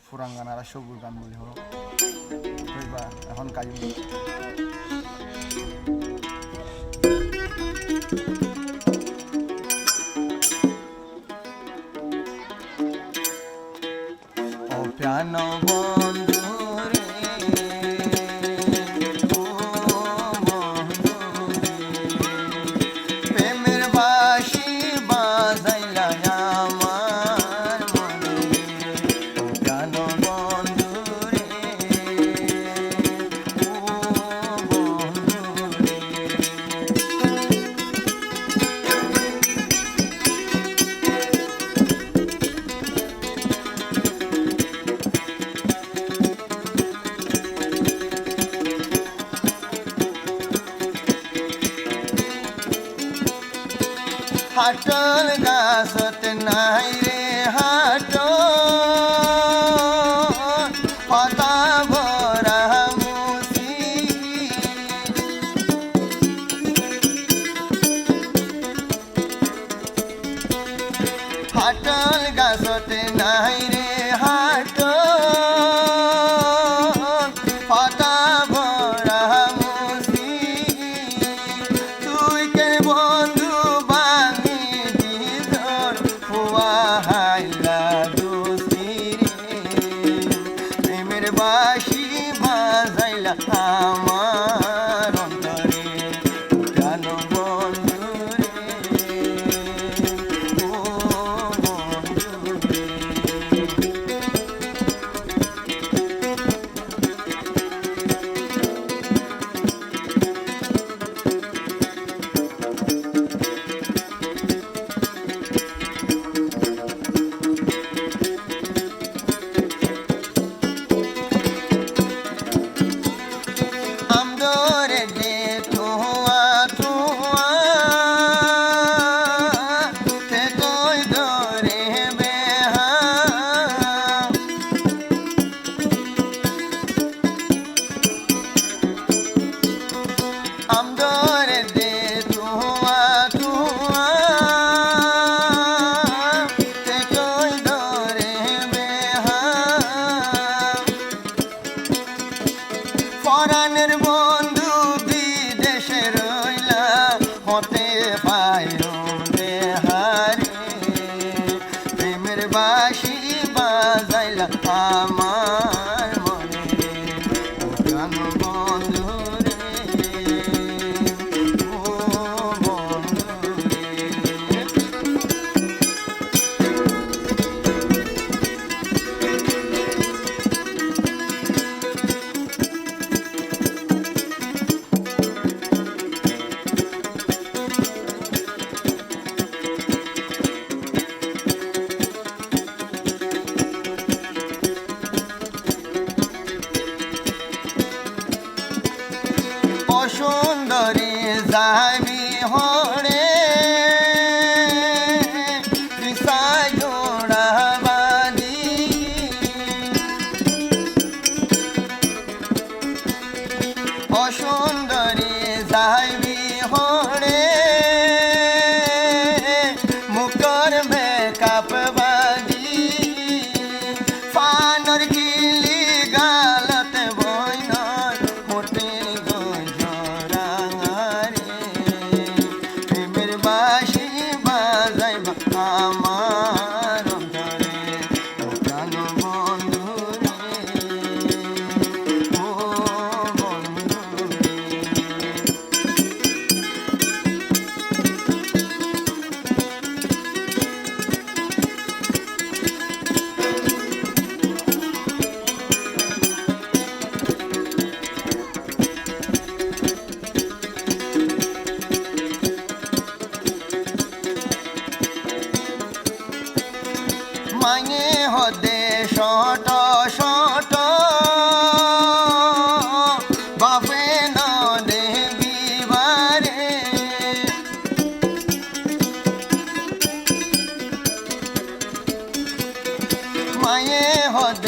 পুরান গান আর সবুর গান বলি হোক কইবা এখন কাজু ও প্রাণ বন্ধু হাটল গাছত নাই রে হাটল পাতা ভরা মুসি হাটল গাছত নাই রে হাটল পাতা ভরা মুসি তুই কে বন্ধু বাঁশি বাজাইলা আমার অন্তরে প্রাণ বন্ধু রে ও বন্ধু রে পরাণের বন্ধু বিদেশে রইলা হতে পাইরো দেহারে প্রেমের বাঁশি বাজাইলা আমার মনে প্রাণ বন্ধু রে ও বন্ধু রে সুন্দরী যাবি হরে কৃষায় জোড়াবাদি অসুন্দরী যাবি হরে মুখর মেকআপ বাদি ফানর গিলি গালত বইনর মোটে বাঁশি বাজাইবা আমার অন্তরে প্রাণ বন্ধু রে ও বন্ধু মাঙে হদে শট শট বাপে নদে বিবারে মায়ে হদে